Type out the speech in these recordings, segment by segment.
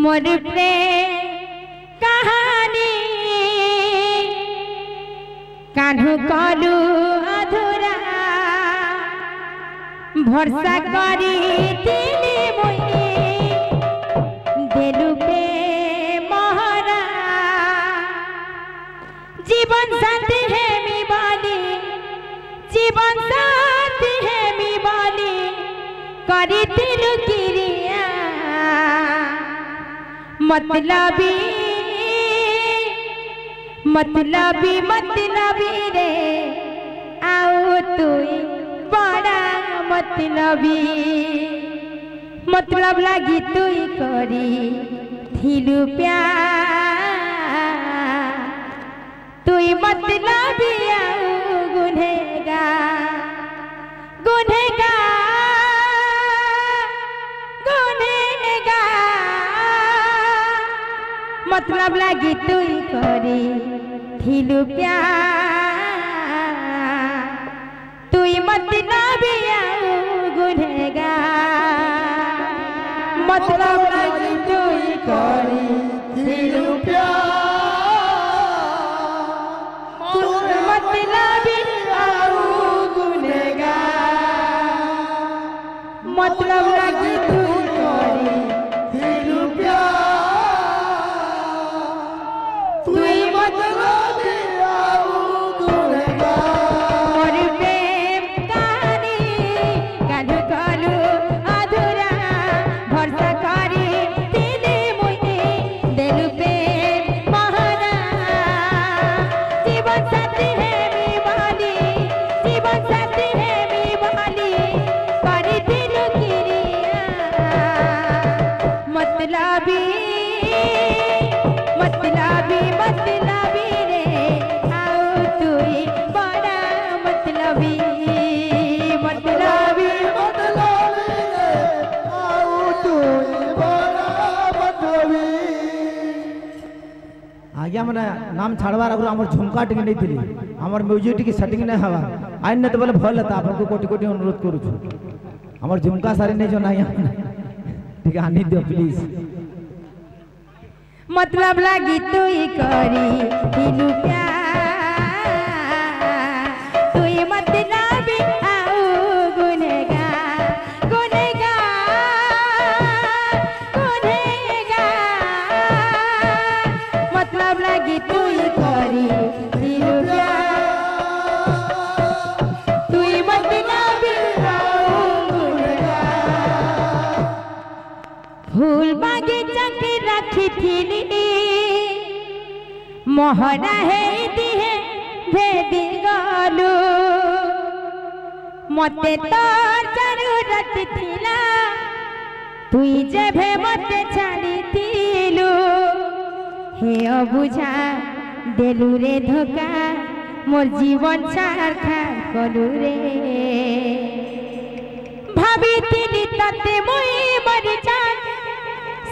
मोर प्रेम कहानी कान्हू कलु अधूरा भरसा करी मुई देलु पे महरा जीवन साथी है मी बाली जीवन साथी है मी बाली करी दिलु किरिया मतलबी मतलबी मतलबी रे आओ तुई बड़ा मतलबी मतलब लगी तुई करी थिलु प्यार तुई मतलबी आओ गुनहगार गुनहगार मतलब लगी तुई करी थिलु प्यार तुई मतलबी आओ गुनहगार मतलब लगी तुई करी थिलु प्यार तुई मतलबी आओ गुनहगार मतलब लगी तुई करी थिलु प्यार मतलबी मतलबी रे आओ तुई बड़ा मतलबी मतलबी मतलबी रे आओ तुई बड़ा मतलबी। आज्ञा मैंने नाम छाड़वार आगु आम झुमका टी नहीं थी आम म्यूजिक टी सेटिंग नहीं हवा आइन नहीं तो बोले भल था आपको कोटि कोटि अनुरोध करूँ आम झुमका सारी नहीं जो नहीं ठीक है आनी दियो प्लीज मतलब लगी तुई करी थिलु प्यार तुई मतलबी आओ गुनहगार गुनहगार गुनहगार मतलब लगी तुई करी थिलु प्यार तुई मतलबी आओ गुनहगार फूल बगीचा के रखी थिली मोहरा है दिहे भेदी गलु मते तोर जरूरत थिला तुई जेभे मते छाड़ी थिलु हे अबुझा देलु रे धोखा मोर जीवन छाड़खा कलु रे भाभी थिली तते मुई मरि जान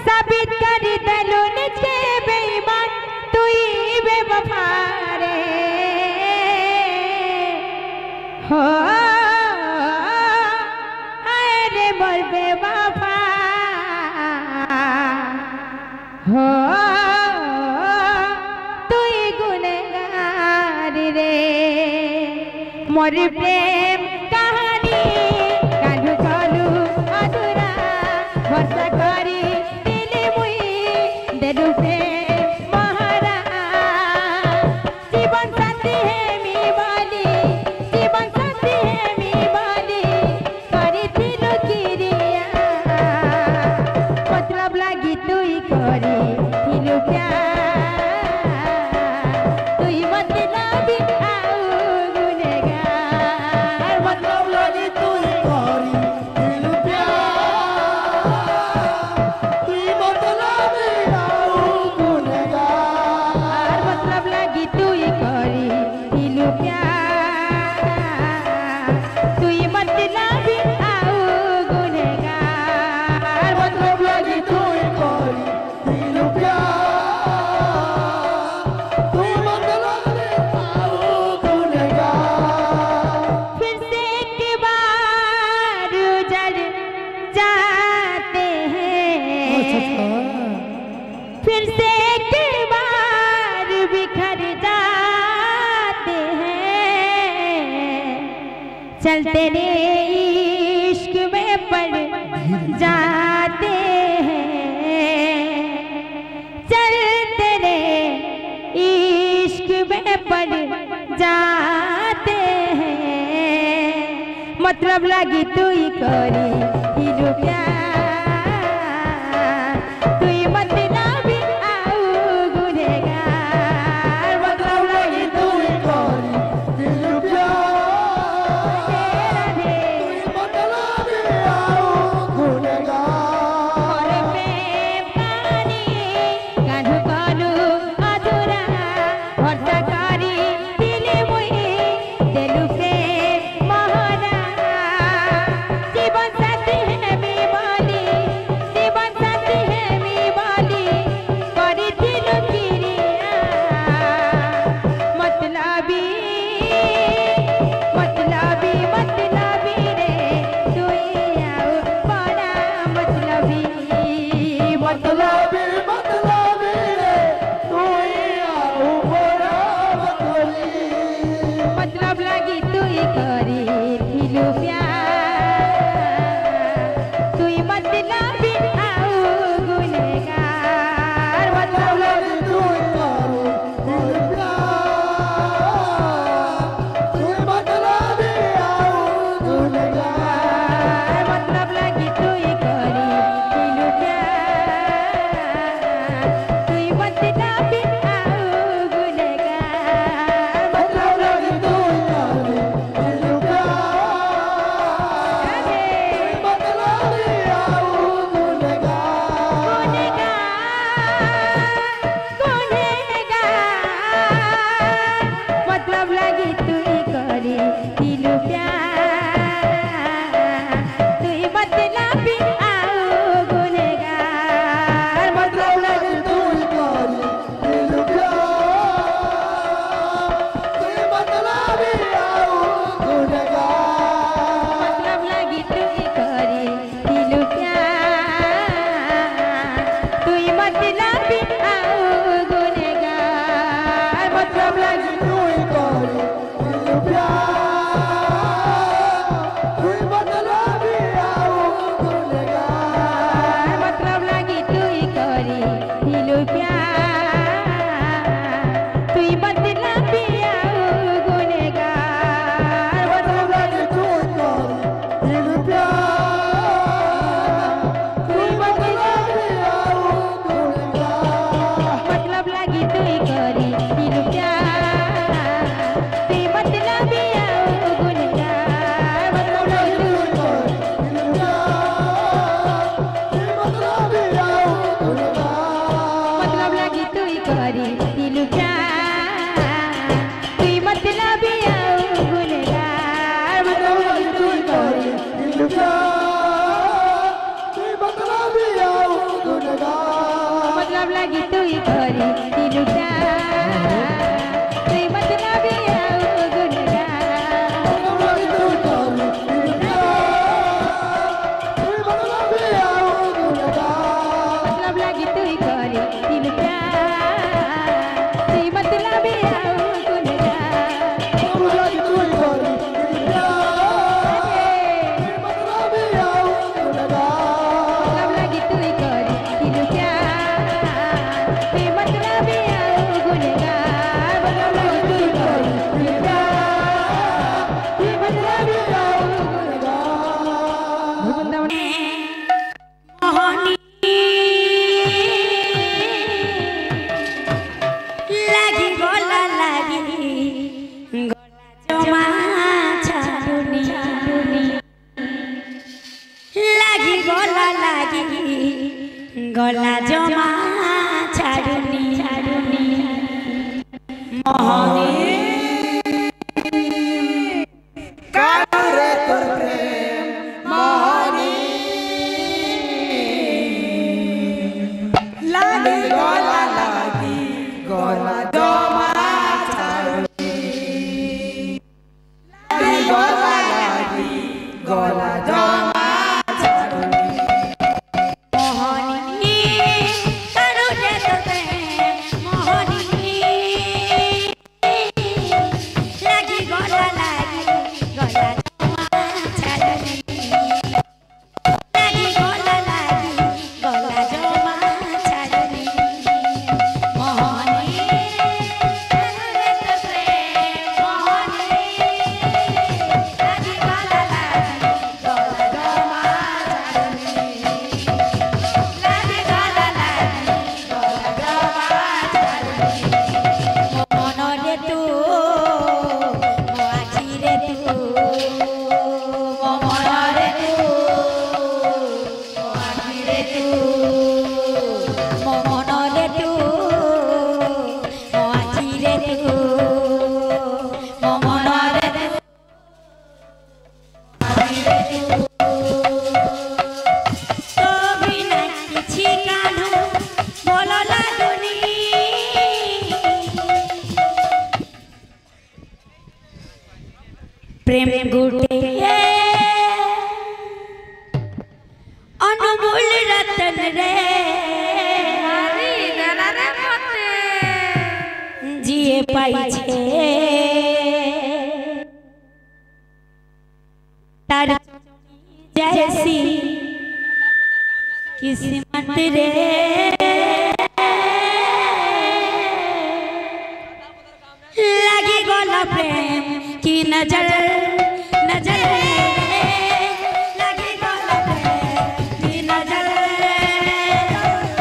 साबित करी देलु निजे बेईमान तुई बेवफा रे हो हाय रे मोर बेवफा हो तुई गुनहगार रे मोर प्रेम कहानी कान्हू कलु अधूरा भरसा करी दिली मुई देलु पे तेरे इश्क में पड़ जाते हैं, चल तेरे इश्क में पड़ जाते हैं। मतलब लगी तू ही करी हिलो प्यार, तू ही मतलब भी आऊ गुनहगार। मतलब लगी तू ही करी हिलो प्यार, गला जमा छाड़नी मोहनी कारे तोरे मोहनी लागी गला जमा छाड़नी लागी गला जमा रे तू मो मन रे तू मो आखि रे तू मो मन रे तू आखि रे तू तो बिना किछि कानु बोल लागुनी प्रेम गुटे अनमोल रतन रे जिए पाई छे तार जैसी किस्मत रे लगी गोला प्रेम की नजर नजर लगी गोला प्रेम की नजर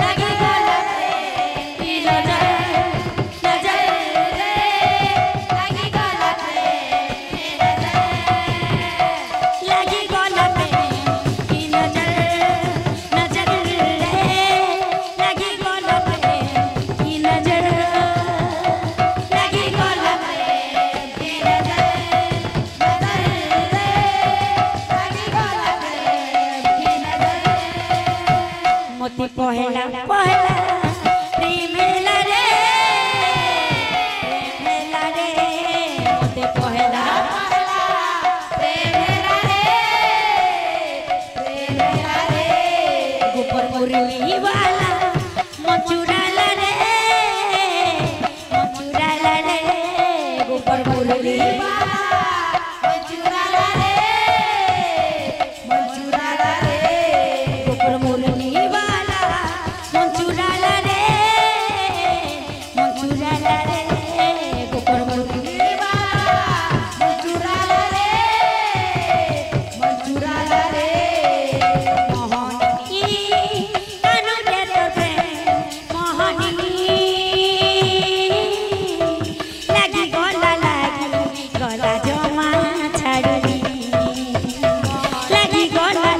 लगी गोला प्रेम की नजर नजर लगी गोला प्रेम की नजर लगी गोला प्रेम की नजर नजर लगी गोला प्रेम की नजर लगी गोला प्रेम की नजर मोती पहला पहला प्रेम रे मोती पहला पहला प्रेम रे ऊपर मुरली वाला मचुरा रे ऊपर मुरली वाला मचुरा रे ऊपर मुरली वाला मंचूरा रे ऊपर मुरली वाला मंचूरा रे मोहनी कानू दे तोरे मोहनी लगी गोला जमा छाड़ी लगी गोला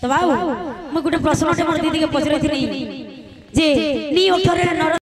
तो बाबू मैं गोटे प्रश्न मोर दीदी के पचरई जे नी अक्षर